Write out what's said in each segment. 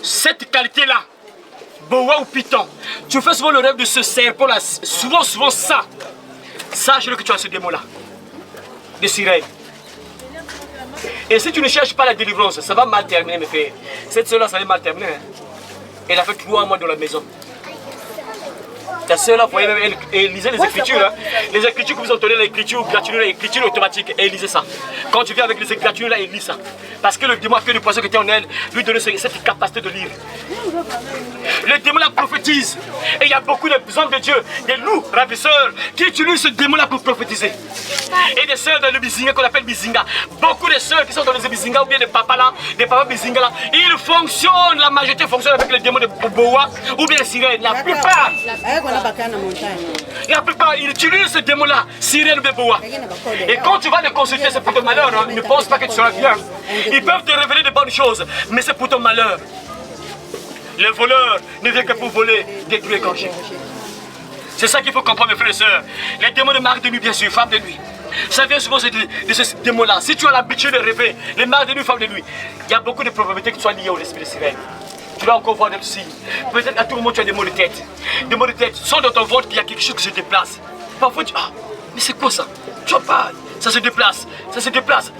cette qualité-là, boa ou python, tu fais souvent le rêve de ce serpent-là, souvent ça. Sache-le que tu as ce démon-là, de sirène. Et si tu ne cherches pas la délivrance, ça va mal terminer, mes frères. Cette soeur-là, ça va mal terminer. Hein. Elle a fait 3 mois dans la maison. Ta soeur-là, vous voyez, elle lisait les Écritures. Hein. Les Écritures que vous entendez, l'écriture gratuite, l'écriture automatique, elle lisait ça. Quand tu viens avec les Écritures, là, elle lit ça. Parce que le démon a fait le poisson qui était en elle, lui donner cette capacité de lire. Le démon la prophétise. Et il y a beaucoup de hommes de Dieu, des loups ravisseurs, qui utilisent ce démon-là pour prophétiser. Et des sœurs dans le bizinga qu'on appelle bizinga. Beaucoup de sœurs qui sont dans les bizinga ou bien des papas là, des papas bizinga là, ils fonctionnent, la majorité fonctionne avec le démon de boa ou bien les sirènes. La plupart, ils utilisent ce démon-là, sirène ou bien boa. Et quand tu vas les consulter, c'est pour ton malheur. Hein. Ils ne pensent pas que tu seras bien. Ils peuvent te révéler de bonnes choses, mais c'est pour ton malheur. Le voleur ne vient que pour voler, détruire et égorger. C'est ça qu'il faut comprendre, mes frères et sœurs. Les démons de marque de nuit, bien sûr, femme de nuit. Ça vient souvent de ce démon-là. Si tu as l'habitude de rêver, les marques de nuit, femme de nuit, il y a beaucoup de probabilités que tu sois lié au esprit de sirène. Tu dois encore voir des signes. Peut-être à tout moment tu as des maux de tête. Des maux de tête. Sans dans ton ventre qu'il y a quelque chose qui se déplace. Parfois tu dis, ah, mais c'est quoi ça? Tu vois pas, ça se déplace,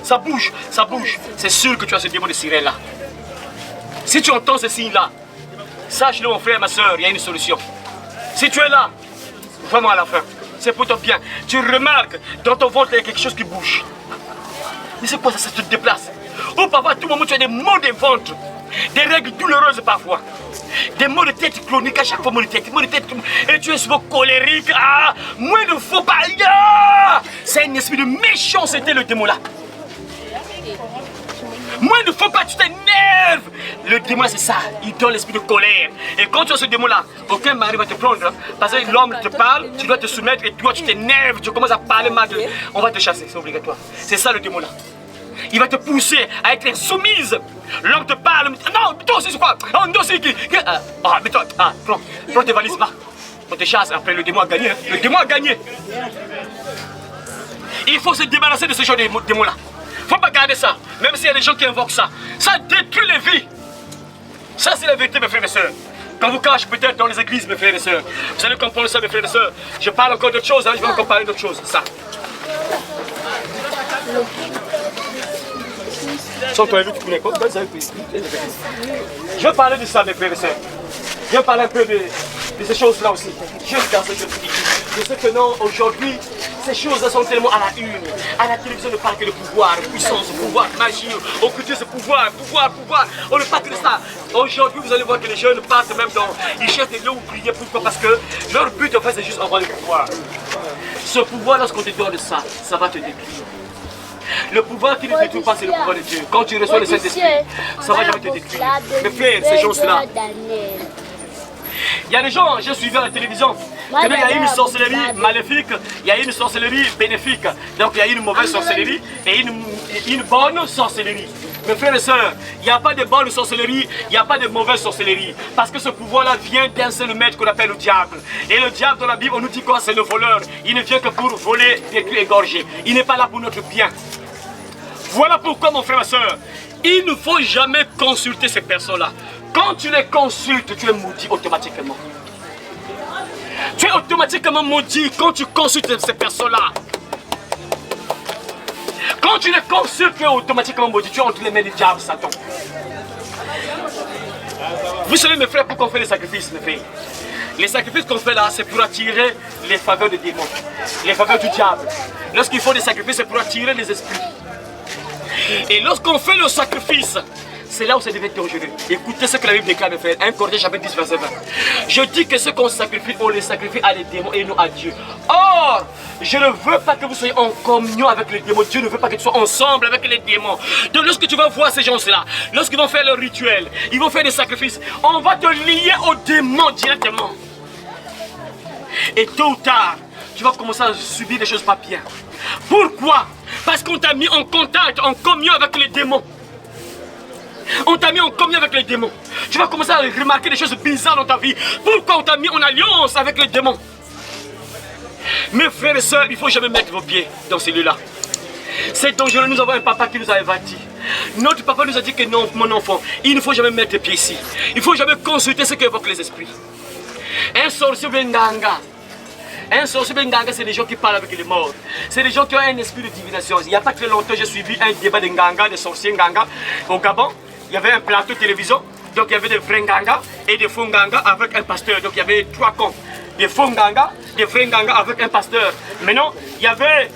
ça bouge. C'est sûr que tu as ce démon de sirène là. Si tu entends ces signes-là, sache-le mon frère, ma soeur, il y a une solution. Si tu es là, vraiment à la fin, c'est pour ton bien. Tu remarques, dans ton ventre, il y a quelque chose qui bouge. Mais c'est quoi ça, ça se déplace? Ou parfois, à tout moment, tu as des maux de ventre, des règles douloureuses parfois, des maux de tête chroniques, à chaque fois maux de tête, et tu es souvent colérique. Ah, moins de faux pas. Ah, c'est un esprit de méchanceté, le démon là. Moi, il ne faut pas, tu t'énerves. Le démon, c'est ça. Il donne l'esprit de colère. Et quand tu as ce démon-là, aucun mari va te prendre. Hein, parce que l'homme te parle, tu dois te soumettre et toi, tu t'énerves. Tu commences à parler mal. On va te chasser, c'est obligatoire. C'est ça le démon-là. Il va te pousser à être insoumise. L'homme te parle. Non, toi aussi, c'est quoi? Oh, non, c'est qui? Ah, mais toi, prends tes valises, va. On te chasse. Après, le démon a gagné. Hein. Le démon a gagné. Il faut se débarrasser de ce genre de démon-là. Faut pas garder ça, même s'il y a des gens qui invoquent ça. Ça détruit les vies. Ça, c'est la vérité, mes frères et sœurs. Quand vous cachez peut-être dans les églises, mes frères et sœurs, vous allez comprendre ça, mes frères et sœurs. Je parle encore d'autre chose, hein, je vais encore parler d'autre chose. Ça. Je vais parler de ça, mes frères et sœurs. Je vais parler un peu de ces choses-là aussi. Juste dans ce que je dis. Je sais que non, aujourd'hui, ces choses-là sont tellement à la une. À la télévision, on ne parle que de pouvoir, de puissance, de pouvoir, de magie, occultisme, pouvoir. On ne parle que de ça. Aujourd'hui, vous allez voir que les jeunes partent même dans... Ils cherchent des lieux où prier. Pourquoi? Parce que leur but, en fait, c'est juste avoir le pouvoir. Ce pouvoir, lorsqu'on te donne ça, ça va te détruire. Le pouvoir qui ne détruit pas, c'est le pouvoir de Dieu. Quand tu reçois le Saint-Esprit, ça va jamais te détruire. Mais frère, ces choses-là... Il y a des gens, j'ai suivi à la télévision, il y a une sorcellerie maléfique, il y a une sorcellerie bénéfique. Donc il y a une mauvaise sorcellerie et une bonne sorcellerie. Mes frères et sœurs, il n'y a pas de bonne sorcellerie, il n'y a pas de mauvaise sorcellerie. Parce que ce pouvoir-là vient d'un seul maître qu'on appelle le diable. Et le diable dans la Bible, on nous dit quoi? C'est le voleur. Il ne vient que pour voler, détruire, égorger. Il n'est pas là pour notre bien. Voilà pourquoi, mon frère et soeur, il ne faut jamais consulter ces personnes-là. Quand tu les consultes, tu es maudit automatiquement. Tu es automatiquement maudit quand tu consultes ces personnes-là. Quand tu les consultes, tu es automatiquement maudit. Tu es entre les mains du diable, Satan. Vous savez, mes frères, pourquoi on fait les sacrifices, mes frères? Les sacrifices qu'on fait là, c'est pour attirer les faveurs des démons, les faveurs du diable. Lorsqu'il faut des sacrifices, c'est pour attirer les esprits. Et lorsqu'on fait le sacrifice, c'est là où ça devient dangereux. Écoutez ce que la Bible déclare, mes frères. 1 Corinthiens chapitre 10, verset 20. Je dis que ce qu'on sacrifie, on les sacrifie à les démons et non à Dieu. Or, je ne veux pas que vous soyez en communion avec les démons. Dieu ne veut pas que tu sois ensemble avec les démons. Donc lorsque tu vas voir ces gens-là, lorsqu'ils vont faire leur rituel, ils vont faire des sacrifices, on va te lier aux démons directement. Et tôt ou tard, tu vas commencer à subir des choses pas bien. Pourquoi? Parce qu'on t'a mis en contact, en communion avec les démons. On t'a mis en communion avec les démons. Tu vas commencer à remarquer des choses bizarres dans ta vie. Pourquoi on t'a mis en alliance avec les démons? Mes frères et sœurs, il ne faut jamais mettre vos pieds dans ces lieux-là. C'est dangereux. Nous avons un papa qui nous a avertis. Notre papa nous a dit que non, mon enfant, il ne faut jamais mettre pied ici. Il ne faut jamais consulter ce qu'évoquent les esprits. Un sorcier Benganga. Un sorcier Benganga, c'est des gens qui parlent avec les morts. C'est des gens qui ont un esprit de divination. Il n'y a pas très longtemps, j'ai suivi un débat de Nganga, de sorciers Nganga au Gabon. Il y avait un plateau de télévision. Donc il y avait des vrais Nganga et des faux Nganga avec un pasteur. Donc il y avait 3 camps. Des faux Nganga, des vrais Nganga avec un pasteur. Maintenant, il y avait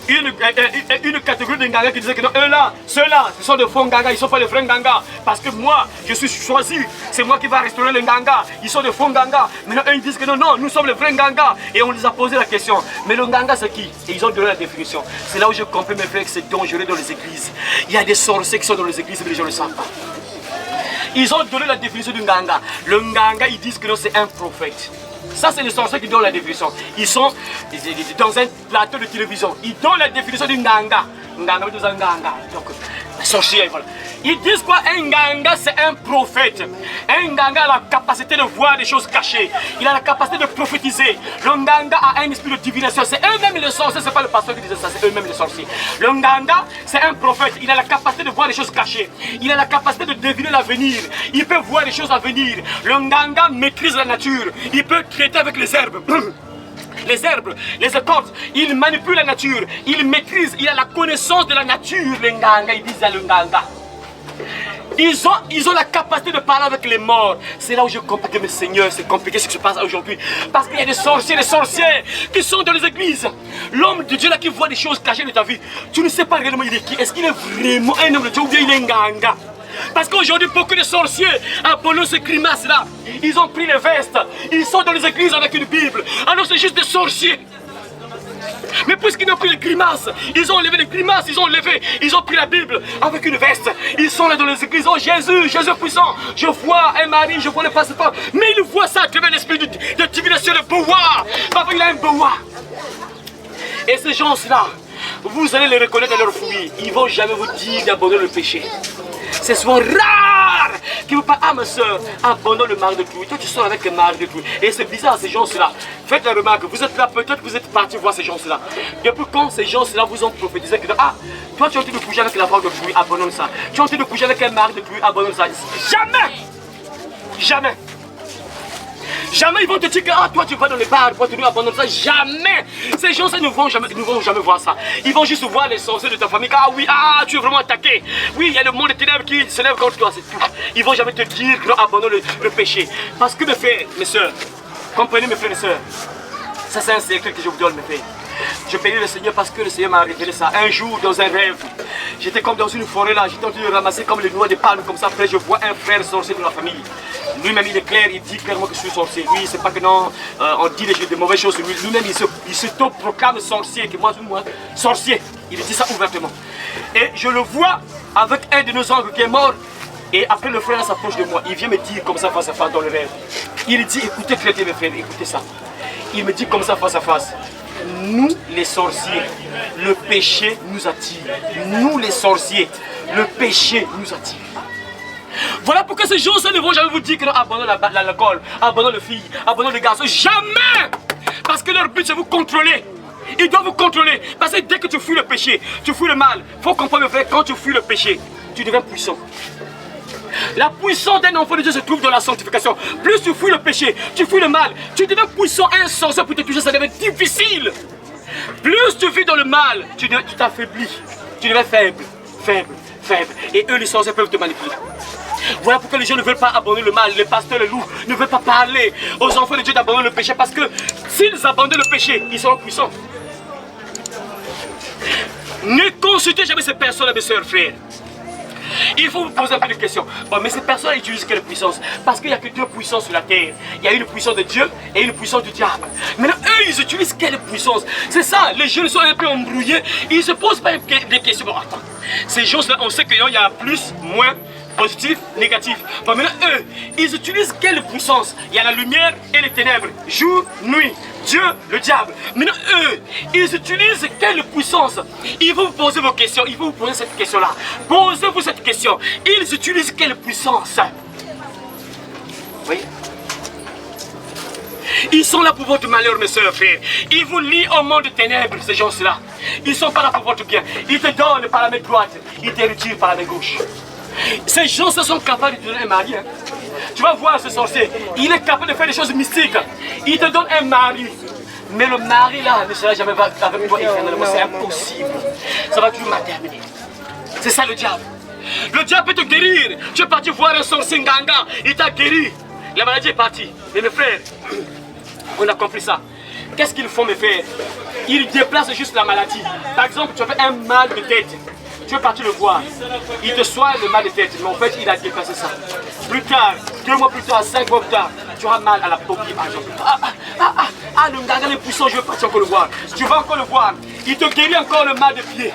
une catégorie de Nganga qui disait que non, eux-là, ceux-là, ce sont des faux Nganga, ils ne sont pas les vrais Nganga. Parce que moi, je suis choisi, c'est moi qui va restaurer les Nganga. Ils sont des faux Nganga. Maintenant, eux, ils disent que non, non, nous sommes les vrais Nganga. Et on les a posé la question, mais le Nganga, c'est qui? Et ils ont donné la définition. C'est là où je comprends, mes frères, que c'est dangereux dans les églises. Il y a des sorciers qui sont dans les églises, mais les gens ne le savent pas. Ils ont donné la définition du Nganga. Le Nganga, ils disent que c'est un prophète. Ça, c'est les sorciers qui donnent la définition. Ils sont dans un plateau de télévision. Ils donnent la définition du Nganga. Nganga, donc, sorcier, voilà. Ils disent quoi? Un Nganga, c'est un prophète. Un Nganga a la capacité de voir des choses cachées. Il a la capacité de prophétiser. Le Nganga a un esprit de divination. C'est eux-mêmes les sorciers, c'est pas le pasteur qui disait ça, c'est eux-mêmes les sorciers. Le Nganga, c'est un prophète. Il a la capacité de voir des choses cachées. Il a la capacité de deviner l'avenir. Il peut voir des choses à venir. Le Nganga maîtrise la nature. Il peut traiter avec les herbes. Les herbes, les écorces, il manipule la nature, il maîtrise, il a la connaissance de la nature, les Nganga, ils disent à le Nganga. Ils ont la capacité de parler avec les morts. C'est là où je comprends que, mes seigneurs, c'est compliqué ce qui se passe aujourd'hui. Parce qu'il y a des sorciers qui sont dans les églises. L'homme de Dieu là qui voit des choses cachées de ta vie, tu ne sais pas réellement il est qui. Est-ce qu'il est vraiment un homme de Dieu ou bien il est Nganga? Parce qu'aujourd'hui, beaucoup de sorciers, Apollon, ces grimaces-là, ils ont pris les vestes, ils sont dans les églises avec une Bible. Alors c'est juste des sorciers. Mais puisqu'ils ont pris les grimaces, ils ont enlevé les grimaces, ils ont pris la Bible avec une veste. Ils sont là dans les églises, oh Jésus, Jésus puissant. Je vois un mari, je vois le passeport. Mais ils voient ça à travers l'esprit de divination, le boa. Papa, il a un boa. Et ces gens-là, vous allez les reconnaître à leur fruits. Ils ne vont jamais vous dire d'abandonner le péché. C'est souvent rare qui vous parlent, ah ma soeur, abandonne le mari de tout. Toi tu sors avec le mari de tout. Et c'est bizarre ces gens-là. Faites la remarque, vous êtes là, peut-être vous êtes parti voir ces gens-là. Depuis quand ces gens-là vous ont prophétisé que ah, toi tu es en train de coucher avec la femme de pluie, abandonne ça. Tu es en train de coucher avec un mari de pluie, abandonne ça. Jamais! Jamais! Jamais ils vont te dire que ah, toi tu vas dans les bars, toi tu dois abandonner ça. Jamais! Ces gens-là ne vont jamais voir ça. Ils vont juste voir les sorciers de ta famille. Ah oui, ah, tu es vraiment attaqué. Oui, il y a le monde des ténèbres qui se lève contre toi, c'est tout. Ils vont jamais te dire que non, abandonne le péché. Parce que mes frères, mes soeurs, comprenez mes frères et sœurs, ça c'est un secret que je vous donne mes frères. Je bénis le Seigneur parce que le Seigneur m'a révélé ça. Un jour, dans un rêve, j'étais comme dans une forêt là, j'étais en train de ramasser comme les noix de palme, comme ça. Après, je vois un frère sorcier de la famille. Lui-même, il est clair, il dit clairement que je suis sorcier. Lui, c'est pas que non, on dit des mauvaises choses. Lui-même, il se proclame sorcier, que moi, sorcier. Il dit ça ouvertement. Et je le vois avec un de nos oncles qui est mort. Et après, le frère s'approche de moi. Il vient me dire comme ça face à face dans le rêve. Il dit, écoutez, traitez mes frères, écoutez ça. Il me dit comme ça face à face. Nous les sorciers, le péché nous attire. Nous les sorciers, le péché nous attire. Voilà pourquoi ces gens-là ne vont jamais vous dire que non, abandonne l'alcool, abandonne les filles, abandonne les garçons. Jamais! Parce que leur but c'est vous contrôler. Ils doivent vous contrôler. Parce que dès que tu fuis le péché, tu fuis le mal. Il faut comprendre mes frères, quand tu fuis le péché, tu deviens puissant. La puissance d'un enfant de Dieu se trouve dans la sanctification. Plus tu fuis le péché, tu fuis le mal, tu deviens puissant. Un sorcier pour te toucher, ça devient difficile. Plus tu vis dans le mal, tu t'affaiblis. Tu deviens faible. Et eux, les sorciers, peuvent te manipuler. Voilà pourquoi les gens ne veulent pas abandonner le mal. Les pasteurs, les loups, ne veulent pas parler aux enfants de Dieu d'abandonner le péché. Parce que s'ils abandonnent le péché, ils seront puissants. Ne consultez jamais ces personnes, mes soeurs, frères. Il faut vous poser un peu de questions. Bon, mais ces personnes utilisent quelle puissance? Parce qu'il n'y a que deux puissances sur la terre. Il y a une puissance de Dieu et une puissance du diable. Maintenant, eux, ils utilisent quelle puissance? C'est ça, les jeunes sont un peu embrouillés. Ils ne se posent pas des questions. Bon, attends. Ces gens-là, on sait qu'il y a plus, moins, positif, négatif. Bon, maintenant, eux, ils utilisent quelle puissance? Il y a la lumière et les ténèbres. Jour, nuit. Dieu, le diable. Maintenant, eux, ils utilisent quelle puissance? Il faut vous poser vos questions. Il faut vous poser cette question-là. Posez-vous cette question. Ils utilisent quelle puissance? Oui. Ils sont là pour votre malheur, mes soeurs, frères. Ils vous lient au monde de ténèbres, ces gens-là. Ils ne sont pas là pour votre bien. Ils te donnent par la main droite, ils te retirent par la main gauche. Ces gens se sont capables de te donner un mari. Hein. Tu vas voir ce sorcier, il est capable de faire des choses mystiques. Il te donne un mari. Mais le mari là ne sera jamais avec toi éternellement. C'est impossible. Ça va toujours mal terminer. C'est ça le diable. Le diable peut te guérir. Tu es parti voir un sorcier Nganga, il t'a guéri. La maladie est partie. Mais mes frères, on a compris ça. Qu'est-ce qu'ils font, mes frères? Ils déplacent juste la maladie. Par exemple, tu as fait un mal de tête. Tu es parti le voir. Il te soigne le mal de tête. Mais en fait, il a déplacé ça. Plus tard, 2 mois plus tard, 5 mois plus tard, tu auras mal à la paupière, par exemple. Le Nganga est puissant, je vais partir encore le voir. Tu vas encore le voir. Il te guérit encore le mal de pied.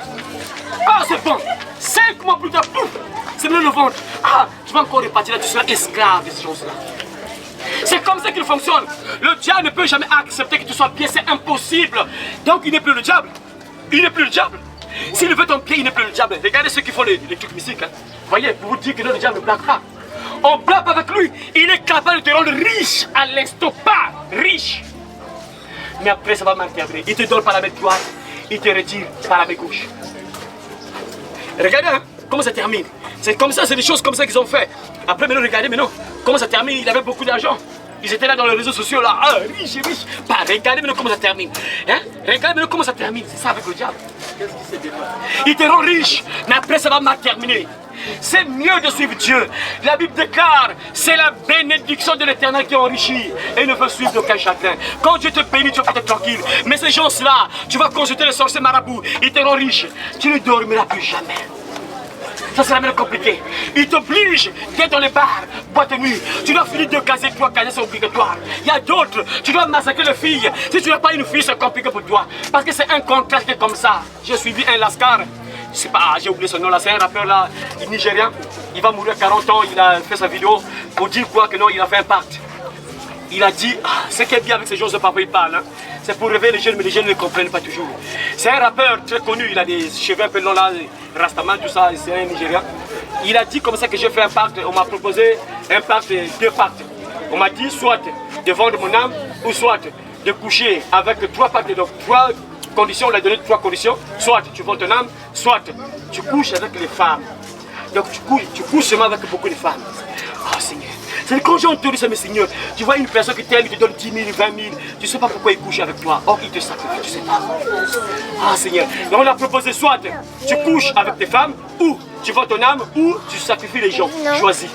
Ah, c'est bon. 5 mois plus tard, pouf, c'est mieux le ventre. Ah, tu vas encore repartir là, tu seras esclave de ces choses-là. C'est comme ça qu'il fonctionne. Le diable ne peut jamais accepter que tu sois bien, c'est impossible. Donc il n'est plus le diable. Il n'est plus le diable. S'il veut ton pied, il n'est plus le diable. Regardez ceux qui font les trucs mystiques. Hein. Voyez, pour vous dire que le diable ne blague pas. On blague avec lui. Il est capable de te rendre riche à l'instant, pas riche. Mais après, ça va mal terminer. Il te donne par la main droite, il te retire par la main gauche. Regardez hein, comment ça termine. C'est comme ça, c'est des choses comme ça qu'ils ont fait. Après, maintenant, regardez maintenant comment ça termine. Il avait beaucoup d'argent. Ils étaient là dans les réseaux sociaux, là, ah, riche. Bah, regardez maintenant comment ça termine. Hein? Regardez maintenant comment ça termine. C'est ça avec le diable. Qu'est-ce qui s'est dépassé? Ils te rendent riche, mais après, ça va mal terminer. C'est mieux de suivre Dieu. La Bible déclare, c'est la bénédiction de l'Éternel qui enrichit et ne veut suivre d'aucun chagrin. Quand Dieu te bénit, tu vas être tranquille. Mais ces gens-là, tu vas consulter le sorcier marabout, ils te rendent riche. Tu ne dormiras plus jamais. Ça sera même compliqué. Il t'oblige d'être dans les bars, boîte de nuit. Tu dois finir 2 caser, 3 caser, c'est obligatoire. Il y a d'autres, tu dois massacrer les filles. Si tu n'as pas une fille, c'est compliqué pour toi. Parce que c'est un contrat qui est comme ça. J'ai suivi un Lascar. Je sais pas, j'ai oublié son nom là, c'est un rappeur là, nigérien. Il va mourir à 40 ans, il a fait sa vidéo pour dire quoi que non, il a fait un pacte. Il a dit, ce qui est bien avec ces choses de papa, il parle, hein, c'est pour réveiller les jeunes, mais les jeunes ne comprennent pas toujours. C'est un rappeur très connu, il a des cheveux un peu longs là, Rastaman, tout ça, c'est un Nigérien. Il a dit comme ça que j'ai fait un pacte, on m'a proposé un pacte, 2 pactes. On m'a dit soit de vendre mon âme, ou soit de coucher avec 3 pactes, donc 3 conditions, on a donné 3 conditions, soit tu vends ton âme, soit tu couches avec les femmes. Donc tu couches seulement avec beaucoup de femmes. Oh Seigneur. C'est quand j'ai entendu ça, mes seigneurs, tu vois une personne qui t'aime, il te donne 10 000, 20 000, tu ne sais pas pourquoi il couche avec toi. Or, il te sacrifie, tu ne sais pas. Ah Seigneur. Donc on a proposé soit tu couches avec tes femmes, ou tu vends ton âme, ou tu sacrifies les gens. Choisis.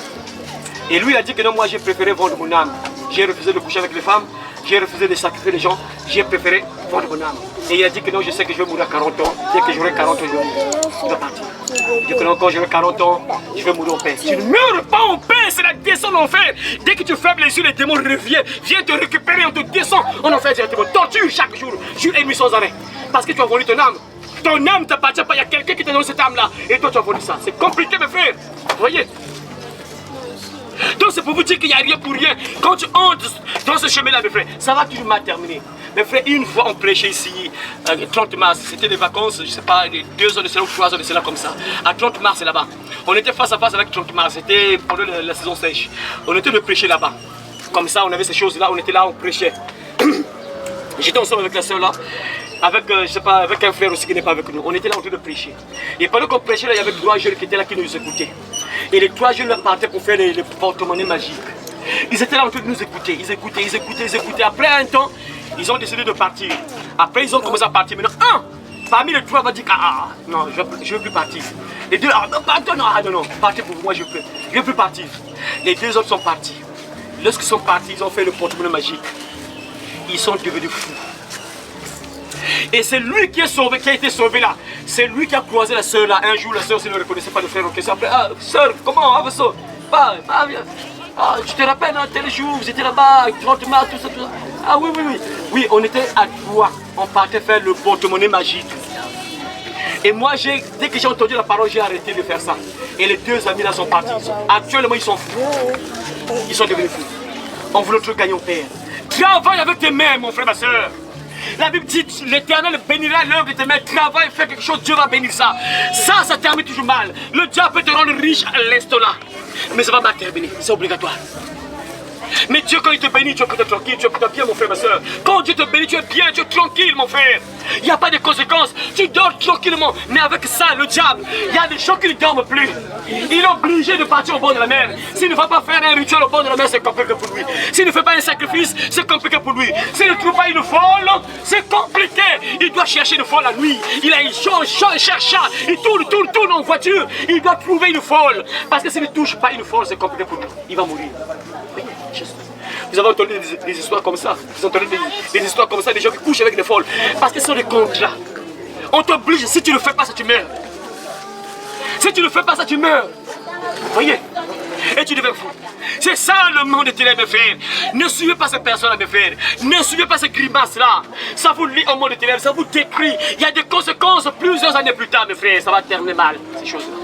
Et lui, il a dit que non, moi j'ai préféré vendre mon âme. J'ai refusé de coucher avec les femmes, j'ai refusé de sacrifier les gens, j'ai préféré vendre mon âme. Et il a dit que non, je sais que je vais mourir à 40 ans, dès que j'aurai 40 ans, je vais mourir. Il va partir. Il dit que non, quand j'aurai 40 ans, je vais mourir en paix. Tu ne meurs pas en paix, c'est la descente en enfer. Dès que tu fermes les yeux, les démons reviennent, viennent te récupérer, on te descend en enfer directement. Torture chaque jour, jour et nuit sans arrêt. Parce que tu as volé ton âme. Ton âme ne t'appartient pas, il y a quelqu'un qui t'a donné cette âme-là. Et toi, tu as volé ça. C'est compliqué, mes frères. Vous voyez? Donc c'est pour vous dire qu'il n'y a rien pour rien. Quand tu entres dans ce chemin-là, mes frères, ça va toujours mal terminer. Mes frères, une fois on prêchait ici, 30 mars, c'était des vacances, je ne sais pas, 2 ans de cela ou 3 ans de cela comme ça. À 30 mars, là-bas. On était face à face avec 30 mars, c'était pendant la saison sèche. On était de prêcher là-bas. Comme ça, on avait ces choses-là, on était là, on prêchait. J'étais ensemble avec la soeur là, avec, je sais pas, avec un frère aussi qui n'est pas avec nous. On était là en train de prêcher. Et pendant qu'on prêchait, là, il y avait 3 jeunes qui étaient là qui nous écoutaient. Et les 3 jeunes là partaient pour faire les porte-monnaies magiques. Ils étaient là en train de nous écouter, ils écoutaient. Après un temps, ils ont décidé de partir. Après, ils ont commencé à partir. Maintenant, parmi les 3 va dire non, je ne veux plus partir. Les 2, non, partez pour vous, moi je ne veux plus partir. Les 2 autres sont partis. Lorsqu'ils sont partis, ils ont fait le porte-monnaie magique. Ils sont devenus fous. Et c'est lui qui est sauvé, qui a été sauvé là. C'est lui qui a croisé la soeur là. Un jour, la soeur, ne reconnaissait pas le frère. Okay. Après, soeur, comment, ça? Je te rappelle, tel jour, vous étiez là-bas, 30 mars, tout ça. Ah oui. Oui, on était à 3. On partait faire le porte-monnaie magique. Et moi, dès que j'ai entendu la parole, j'ai arrêté de faire ça. Et les 2 amis là sont partis. Actuellement, ils sont fous. Ils sont devenus fous. On veut notre gagnant père. Travaille avec tes mains, mon frère, ma soeur. La Bible dit, l'Éternel bénira l'œuvre de tes mains. Travaille, fais quelque chose, Dieu va bénir ça. Ça termine toujours mal. Le diable peut te rendre riche à l'instant là. Mais ça va mal terminer, c'est obligatoire. Mais Dieu, quand il te bénit, tu es plutôt tranquille, tu es plutôt bien, mon frère, ma soeur. Quand Dieu te bénit, tu es bien, tu es tranquille, mon frère. Il n'y a pas de conséquences. Tu dors tranquillement. Mais avec ça, le diable, il y a des gens qui ne dorment plus. Il est obligé de partir au bord de la mer. S'il ne va pas faire un rituel au bord de la mer, c'est compliqué pour lui. S'il ne fait pas un sacrifice, c'est compliqué pour lui. S'il ne trouve pas une folle, c'est compliqué. Il doit chercher une folle la nuit. Il cherche, il tourne en voiture. Il doit trouver une folle. Parce que s'il ne touche pas une folle, c'est compliqué pour lui. Il va mourir. Vous avez entendu des histoires comme ça. Vous avez entendu des histoires comme ça, des gens qui couchent avec des folles. Parce que ce sont des contrats. On t'oblige, si tu ne le fais pas, ça tu meurs. Si tu ne fais pas ça, tu meurs. Voyez. Et tu deviens fou. C'est ça le monde de ténèbres, mes frères. Ne suivez pas ces personnes-là, mes frères. Ne suivez pas ces grimaces-là. Ça vous lie au monde de ténèbres, ça vous décrit. Il y a des conséquences plusieurs années plus tard, mes frères. Ça va terminer mal, ces choses-là.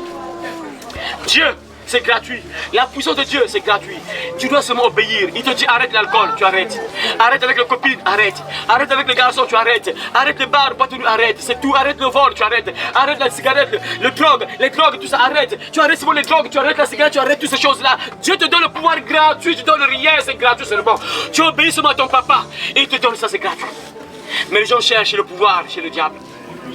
Dieu, c'est gratuit. La puissance de Dieu, c'est gratuit. Tu dois seulement obéir. Il te dit arrête l'alcool, tu arrêtes. Arrête avec les copines, arrête. Arrête avec les garçons, tu arrêtes. Arrête les bars, pas tout, arrête. C'est tout. Arrête le vol, tu arrêtes. Arrête la cigarette, les drogues, tout ça, arrête. Tu arrêtes seulement les drogues, tu arrêtes la cigarette, tu arrêtes toutes ces choses-là. Dieu te donne le pouvoir gratuit, tu donnes rien, c'est gratuit seulement. Tu obéis seulement à ton papa et il te donne ça, c'est gratuit. Mais les gens cherchent le pouvoir chez le diable.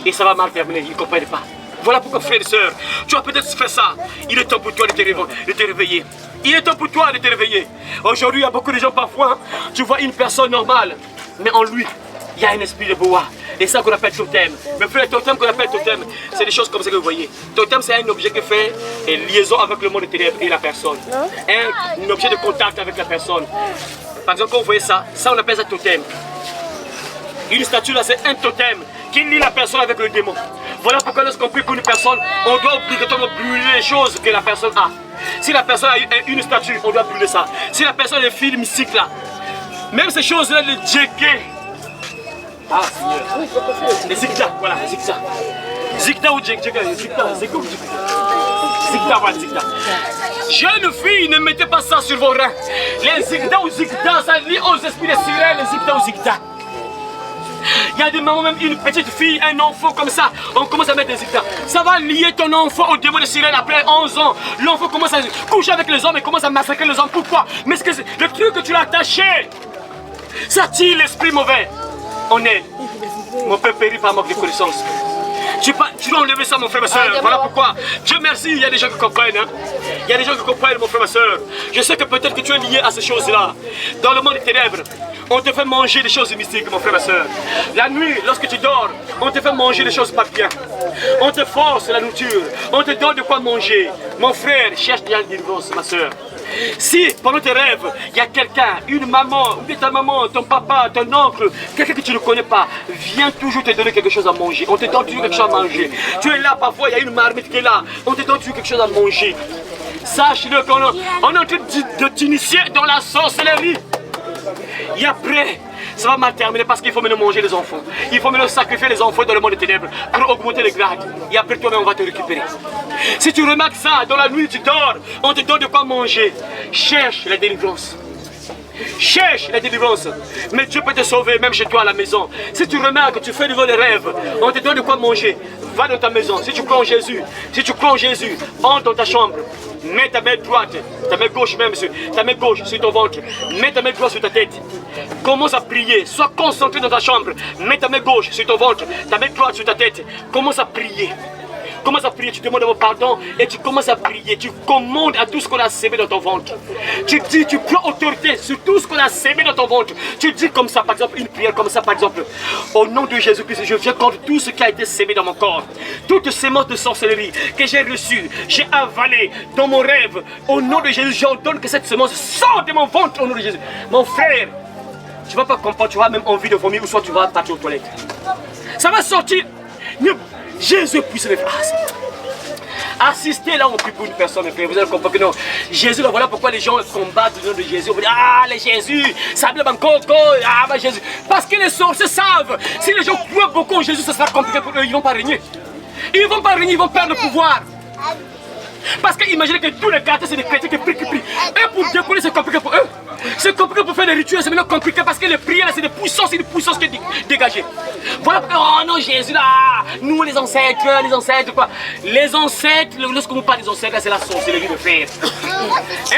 Et ça va mal terminer, ils ne comprennent pas. Voilà pourquoi, frères et sœurs, tu as peut-être fait ça. Il est temps pour toi de te réveiller. Il est temps pour toi de te réveiller. Aujourd'hui, il y a beaucoup de gens, parfois, tu vois une personne normale, mais en lui, il y a un esprit de boa. Et ça qu'on appelle totem. Mais frère, totem qu'on appelle totem, c'est des choses comme ça que vous voyez. Totem, c'est un objet qui fait une liaison avec le monde des ténèbres et la personne. Un objet de contact avec la personne. Par exemple, quand vous voyez ça, on appelle ça totem. Une statue là, c'est un totem qui lie la personne avec le démon. Voilà pourquoi lorsqu'on prie pour une personne, on doit obligatoirement brûler les choses que la personne a. Si la personne a une statue, on doit brûler ça. Si la personne a des fils mystiques là, même ces choses-là, les djekés. Ah, les zikta, voilà, zikta. Zikta ou djekka, zikta, c'est quoi zikta, voilà, zikta. Jeunes filles, ne mettez pas ça sur vos reins. Les zikta ou zikta, ça lie aux esprits des sirènes, les zikta ou zikta. Il y a des mamans, même une petite fille, un enfant comme ça, on commence à mettre des zikta. Ça va lier ton enfant au démon de sirène après 11 ans. L'enfant commence à coucher avec les hommes et commence à massacrer les hommes. Pourquoi? Mais c'est que le truc que tu l'as attaché, ça tire l'esprit mauvais. On est. Mon père périt par manque de connaissance. Tu dois enlever ça, mon frère, ma soeur. Voilà pourquoi. Dieu merci, il y a des gens qui comprennent. Hein? Il y a des gens qui comprennent, mon frère, ma soeur. Je sais que peut-être que tu es lié à ces choses-là. Dans le monde des ténèbres, on te fait manger des choses mystiques, mon frère, ma soeur. La nuit, lorsque tu dors, on te fait manger des choses pas bien. On te force la nourriture. On te donne de quoi manger. Mon frère, cherche bien le divorce, ma soeur. Si pendant tes rêves, il y a quelqu'un, une maman, ou bien ta maman, ton papa, ton oncle, quelqu'un que tu ne connais pas, vient toujours te donner quelque chose à manger. On te donne toujours quelque chose à manger. Tu es là, parfois, il y a une marmite qui est là. On te donne toujours quelque chose à manger. Sache-le qu'on est en train de t'initier dans la sorcellerie. Et après, ça va mal terminer parce qu'il faut maintenant manger les enfants. Il faut maintenant sacrifier les enfants dans le monde des ténèbres pour augmenter les grades. Et après toi-même, on va te récupérer. Si tu remarques ça, dans la nuit tu dors, on te donne de quoi manger. Cherche la délivrance. Cherche la délivrance. Mais Dieu peut te sauver même chez toi à la maison. Si tu remarques que tu fais de vos rêves, on te donne de quoi manger. Va dans ta maison. Si tu crois en Jésus, entre dans ta chambre. Mets ta main droite, ta main gauche même, ta main gauche sur ton ventre. Mets ta main droite sur ta tête. Commence à prier. Sois concentré dans ta chambre. Mets ta main gauche sur ton ventre, ta main droite sur ta tête. Commence à prier. Commence à prier, tu demandes pardon et tu commences à prier. Tu commandes à tout ce qu'on a sémé dans ton ventre. Tu dis, tu prends autorité sur tout ce qu'on a sémé dans ton ventre. Tu dis comme ça, par exemple, une prière comme ça, par exemple. Au nom de Jésus-Christ, je viens contre tout ce qui a été sémé dans mon corps. Toute sémence de sorcellerie que j'ai reçue, j'ai avalée dans mon rêve. Au nom de Jésus, j'ordonne que cette sémence sorte de mon ventre au nom de Jésus. Mon frère, tu ne vas pas comprendre, tu auras même envie de vomir ou soit tu vas partir aux toilettes. Ça va sortir. Jésus puisse les frères. Assistez là, on prie pour une personne, mes frères. Vous allez comprendre que non. Jésus, là, voilà pourquoi les gens combattent le nom de Jésus. On va dire, ah, les Jésus, ça blâme encore, ah, bah Jésus. Parce que les sorciers savent, si les gens croient beaucoup en Jésus, ça sera compliqué pour eux, ils ne vont pas régner. Ils ne vont pas régner, ils vont perdre le pouvoir. Parce que imaginez que tous les quartiers, c'est des chrétiens qui prient. Et pour décoller, c'est compliqué pour eux. C'est compliqué pour faire des rituels, c'est maintenant compliqué parce que les prières, c'est des puissances qui est dégagée. Voilà, oh non, Jésus là, nous les ancêtres, quoi. Les ancêtres, lorsque vous parlez des ancêtres, là, c'est la sorcellerie de frère.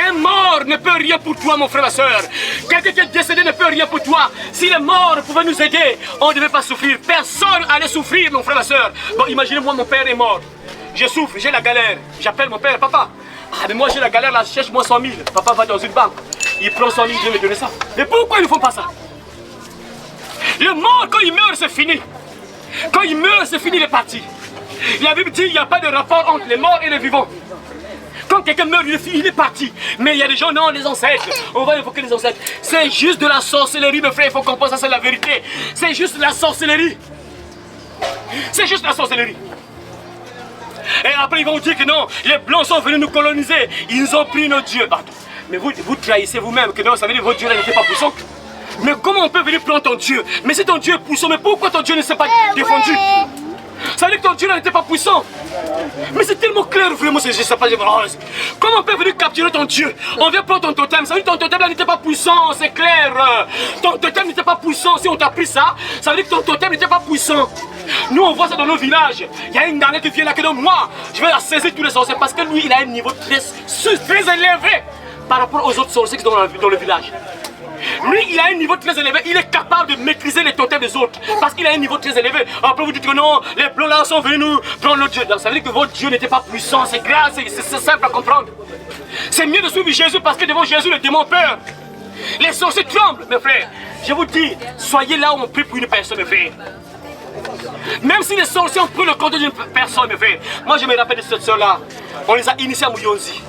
Un mort ne peut rien pour toi, mon frère, ma soeur. Quelqu'un qui est décédé ne peut rien pour toi. Si les morts pouvaient nous aider, on ne devait pas souffrir. Personne allait souffrir, mon frère, ma soeur. Bon, imaginez-moi, mon père est mort. Je souffre, j'ai la galère. J'appelle mon père, papa. Ah, mais moi j'ai la galère là, cherche-moi 100 000. Papa va dans une banque, il prend 100 000, je vais me donner ça. Mais pourquoi ils ne font pas ça? Le mort, quand il meurt, c'est fini. Quand il meurt, c'est fini, il est parti. La Bible dit qu'il n'y a pas de rapport entre les morts et les vivants. Quand quelqu'un meurt, il est parti. Mais il y a des gens, non, les ancêtres. On va évoquer les ancêtres. C'est juste de la sorcellerie, mes frères, il faut comprendre ça, c'est la vérité. C'est juste de la sorcellerie. C'est juste de la sorcellerie. Et après ils vont dire que non, les blancs sont venus nous coloniser, ils ont pris nos dieux. Attends, mais vous trahissez vous-même que non, ça veut dire que votre dieu n'était pas puissant. Mais comment on peut venir prendre ton dieu? Mais si ton dieu est puissant, mais pourquoi ton dieu ne s'est pas défendu? Ça veut dire que ton dieu n'était pas puissant. Mais c'est tellement clair, vraiment, je sais pas, comment on peut venir capturer ton dieu? On vient prendre ton totem, ça veut dire que ton totem n'était pas puissant, c'est clair. Ton totem n'était pas puissant, si on t'a pris ça, ça veut dire que ton totem n'était pas puissant. Nous on voit ça dans nos villages. Il y a une dernière qui vient là que non, moi, je vais la saisir tous les sorciers parce que lui il a un niveau très élevé par rapport aux autres sorciers qui sont dans le village. Lui, il a un niveau très élevé, il est capable de maîtriser les totems des autres parce qu'il a un niveau très élevé. Après vous dites que non, les blancs là sont venus nous prendre notre Dieu. Donc ça veut dire que votre Dieu n'était pas puissant, c'est grave, c'est simple à comprendre. C'est mieux de suivre Jésus parce que devant Jésus, le démon peur. Les sorciers tremblent, mes frères. Je vous dis, soyez là où on prie pour une personne, mes frères. Même si les sorciers ont pris le compte d'une personne, mes frères. Moi je me rappelle de cette soeur-là, on les a initiés à Mouyonzi.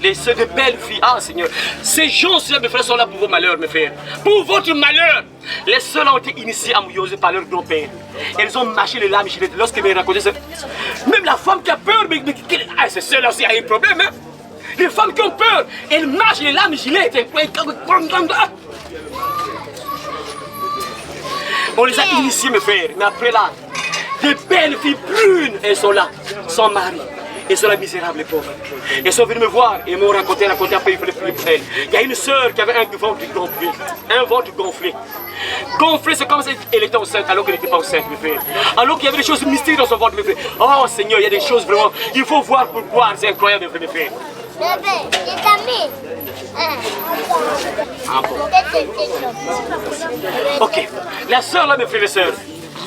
Les sœurs de belles filles, ah Seigneur, ces gens-là, mes frères, sont là pour vos malheurs, mes frères. Pour votre malheur. Les sœurs ont été initiées à Mouyonzi par leur grand-père. Elles ont marché les lames gilettes. Lorsqu'elles me racontaient ça, même la femme qui a peur, mais ces sœurs-là aussi a un problème, hein. Les femmes qui ont peur, elles marchent les lames gilettes. On les a initiées, mes frères. Mais après là, des belles filles brunes, elles sont là, sans mari. Elles sont là misérables, les pauvres. Elles sont venues me voir et m'ont raconté après il fallait prier pour elles. Il y a une sœur qui avait un ventre gonflé. Un ventre gonflé. Gonflé, c'est comme si elle était enceinte alors qu'elle n'était pas enceinte, mes frères. Alors qu'il y avait des choses mystiques dans son ventre, mes frères. Oh Seigneur, il y a des choses vraiment. Il faut voir pour croire, c'est incroyable, mes frères. Bébé, j'ai t'aimé. Ah bon. Ok. La sœur là, mes frères et sœurs.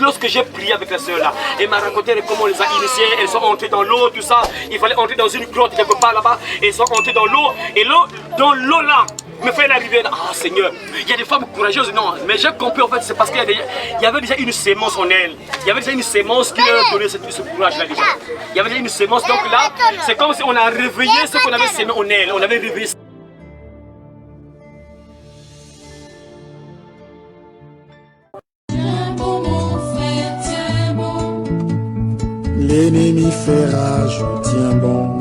Lorsque j'ai prié avec la sœur là, elle m'a raconté comment on les a initiées, elles sont entrées dans l'eau, tout ça. Il fallait entrer dans une grotte quelque part là-bas. Elles sont entrées dans l'eau. Et l'eau, dans l'eau là, me fait la rivière. Ah Seigneur, il y a des femmes courageuses, non. Mais j'ai compris en fait, c'est parce qu'il y avait déjà une sémence en elle. Il y avait déjà une sémence qui leur donnait ce courage là déjà. Il y avait déjà une sémence, donc là, c'est comme si on a réveillé ce qu'on avait sémé en elle. On avait réveillé ça. L'ennemi fait rage, tiens bon.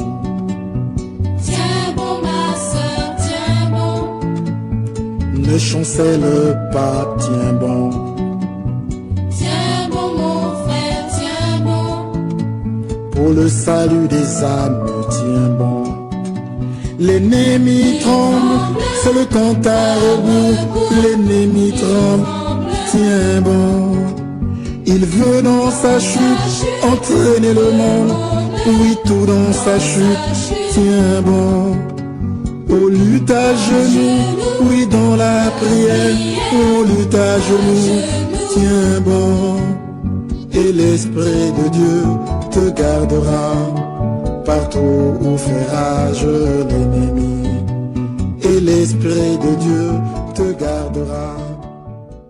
Tiens bon ma soeur, tiens bon. Ne chancelle pas, tiens bon. Tiens bon mon frère, tiens bon. Pour le salut des âmes, tiens bon. L'ennemi tremble, c'est le compte à rebours. L'ennemi tremble, tiens bon. Il veut dans sa chute entraîner le monde. Oui, tout dans sa chute, tiens bon. On lutte à genoux, oui, dans la prière. On lutte à genoux, tiens bon. Et l'Esprit de Dieu te gardera partout où fait rage l'ennemi. Et l'Esprit de Dieu te gardera.